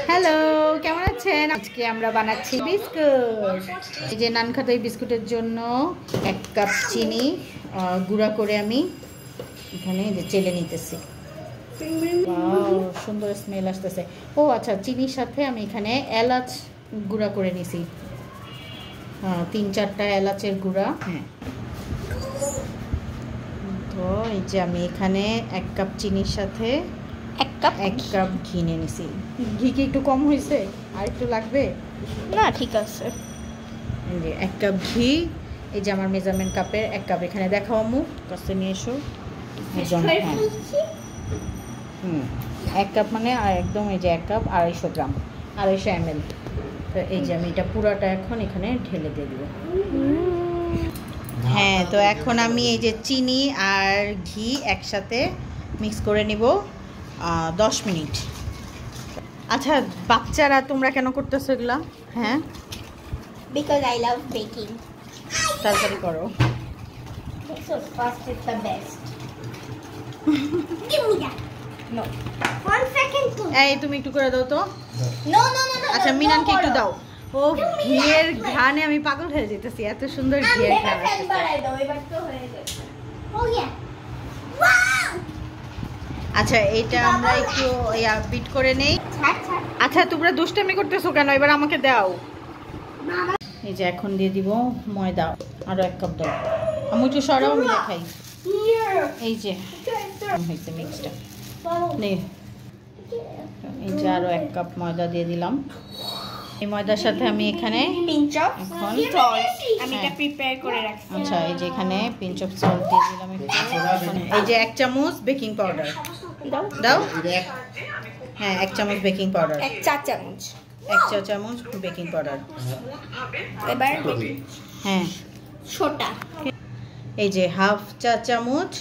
Hello, কেমন আছেন? আজকে আমরা বানাচ্ছি বিস্কুট। এই যে নানখাতাই বিস্কুটের জন্য 1 কাপ চিনি গুঁড়া করে আমি এখানে চেলে নিতেছি। সুন্দর স্মেল আসতেছে। ও আচ্ছা, চিনির সাথে আমি এখানে এলাচ গুঁড়া করে নিছি। 3-4টা এলাচের গুঁড়া। হ্যাঁ, তো এই যে আমি এখানে 1 কাপ চিনির সাথে 1 কাপ ঘি নিয়ে নিছি। ঘি কি একটু কম হয়েছে? আর একটু লাগবে? না, ঠিক আছে। এই যে 1 কাপ ঘি। এই যে আমার মেজারমেন্ট কাপের 1 কাপ এখানে দেখাও আম্মু, কাছে নিয়ে এসো। একদম 1 কাপ মানে একদম এই যে 1 কাপ 250 গ্রাম, 250 ml। তো এই যে আমি এটা পুরাটা এখন এখানে ঢেলে দিয়ে দিব। হ্যাঁ, তো এখন আমি এই যে চিনি আর ঘি একসাথে মিক্স করে নিব 10 মিনিট। আচ্ছা বাচ্চারা তোমরা কেন করতেছো এগুলা? হ্যাঁ, বিকজ আই লাভ বেকিং। তাড়াতাড়ি করো। So fast is the best. Give me that. No. 1 second. এই তুমি একটু করে দাও তো। No. আচ্ছা মিনানকে একটু দাও। ও ঘিয়ের ঘ্রাণে আমি পাগল হয়ে যেতেছি, এত সুন্দর ঘিয়ের ঘ্রাণ আসছে। এবার তো হয়ে গেছে। Oh yeah. Wow! আচ্ছা এটা আমরা একটু বিট করে নেই। আচ্ছা তোমরা দুষ্টামি করতেছো কেন? এবার আমাকে দাও। এই যে এখন দিয়ে দিব ময়দা, আরো 1 কাপ দাও। আমি একটু সরাও, আমি দেখাই। এই যে হয়েছে মিক্সটা। এই যে আরো 1 কাপ ময়দা দিয়ে দিলাম। এই ময়দার সাথে আমি এখানে পিঞ্চ অফ সল্ট আমি এটা হ্যাঁ। প্রিপেয়ার করে রাখছি। আচ্ছা এই যে এখানে পিঞ্চ অফ সল্ট দিয়ে দিলাম একটু। এই যে 1 চামচ বেকিং পাউডার দাও। হ্যাঁ 1 চামচ বেকিং পাউডার, 1 চা চামচ, 1 চা চামচ বেকিং পাউডার। এবার হ্যাঁ সোডা, এই যে হাফ চা চামচ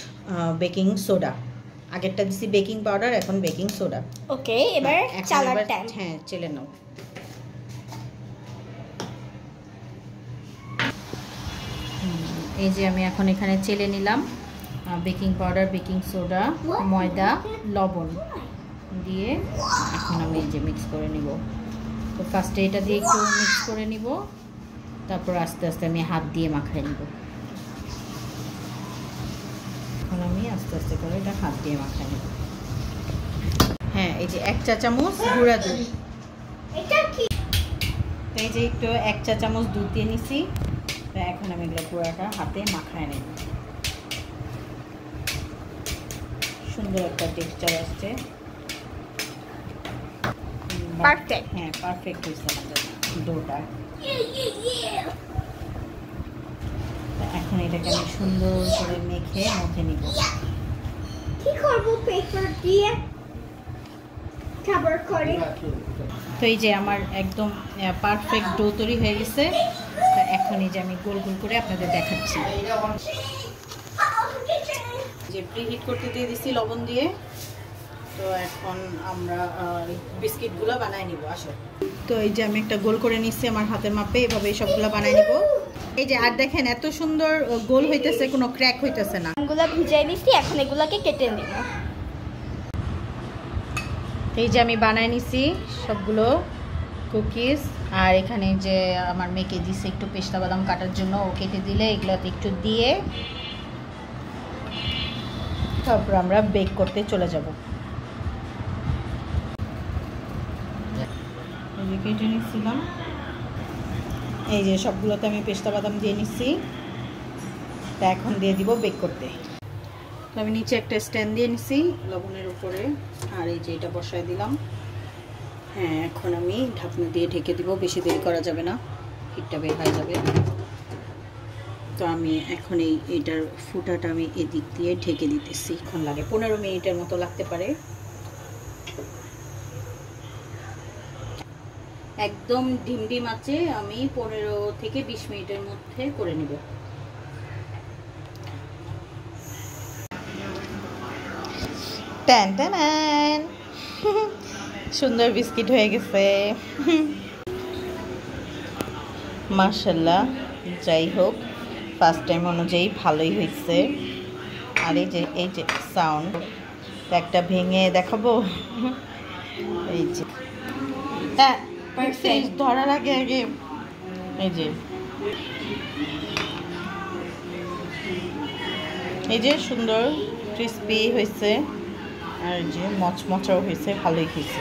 বেকিং সোডা। আগেরটা দিছি বেকিং পাউডার, এখন বেকিং সোডা। ওকে, এবার চালার টাইম। হ্যাঁ চেলে নাও। এই যে আমি এখন এখানে চেলে নিলাম বেকিং পাউডার, বেকিং সোডা, ময়দা, লবণ দিয়ে এখন আমি এই যে মিক্স করে নিব। তো ফার্স্টে এটা দিয়ে একটু মিক্স করে নিব, তারপর আস্তে আস্তে আমি হাত দিয়ে মাখাই নিব। এখন আমি আস্তে আস্তে করে এটা হাত দিয়ে মাখাই নিব। হ্যাঁ এই যে 1 চা চামচ গুঁড়া দুধ। এটা কি? তো এই যে একটু 1 চা চামচ দুধ দিয়ে নিছি। তো এখন আমি এগুলো পুরোটা হাতে মাখায় নেব। সুন্দর একটা টেক্সচার আসছে। পারফেক্ট। হ্যাঁ পারফেক্ট হয়েছে আমাদের ডোটা। এখন এটাকে আমি সুন্দর করে মেখে মুখে নিব। কি করব পেপার দিয়ে কভার করে? তো এই যে আমার একদম পারফেক্ট ডো তৈরি হয়ে গেছে। তো এখন এই যে আমি গোল গোল করে আপনাদের দেখাচ্ছি। যে প্রিহিট করতে দিয়ে দিছি লবণ দিয়ে। তো এখন আমরা বিস্কিটগুলো বানায় নিব। আসো, তো এই যে আমি একটা গোল করে নিচ্ছি আমার হাতের মাপে, এভাবে সবগুলো বানায় নিব। এই যে আর দেখেন এত সুন্দর গোল হইতেছে, কোনো ক্র্যাক হইতেছে না। এগুলা ভিজাই দিছি, এখন এগুলাকে কেটে নিব। এই যে আমি বানায় নিছি সবগুলো কুকিজ। আর এখানে যে আমার মেয়েকে দিছে একটু পেস্তা বাদাম কাটার জন্য, ও কেটে দিলে এগুলোতে একটু দিয়ে তারপর আমরা বেক করতে চলে যাব। এই যে কেটে নিচ্ছিলাম, এই যে সবগুলোতে আমি পেস্তা বাদাম দিয়ে নিচ্ছি। তা এখন দিয়ে দিব বেক করতে। তো আমি নিচে একটা স্ট্যান্ড দিয়ে নিচ্ছি লবণের উপরে, আর এই যে এটা বসায় দিলাম। হ্যাঁ এখন আমি ঢাকনা দিয়ে ঢেকে দিব, বেশি দেরি করা যাবে না, হিটটা বের হয়ে যাবে। তো আমি এখন এইটার ফুটাটা আমি এদিক দিয়ে ঢেকে দিতেছি। এখন লাগে 15 মিনিটের মতো লাগতে পারে। একদম ডিম আছে, আমি 15 থেকে 20 মিনিটের মধ্যে করে নিব। টান টান সুন্দর বিস্কিট হয়ে গেছে মাশাআল্লাহ। যাই হোক ফার্স্ট টাইম অনুযায়ী ভালোই হয়েছে। আর এই যে সাউন্ড একটা ভেঙে দেখাবো। এই যে হ্যাঁ Perfect. ধরার আগে আগে এই যে সুন্দর ক্রিস্পি হয়েছে আর যে মচমচাও হয়েছে, ভালোই খেয়েছে।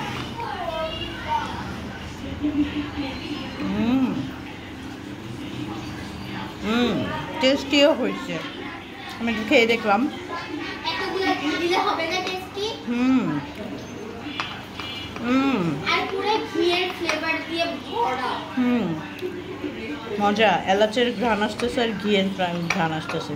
টেস্টিও হয়েছে, আমি একটু খেয়ে দেখলাম। এতগুলো দিলে হবে না টেস্টি? আর পুরো ঘিয়ের ফ্লেভার দিয়ে ভরা। মজা, এলাচের ঘ্রাণ আসতেছে আর ঘিয়ের ঘ্রাণ আসতেছে।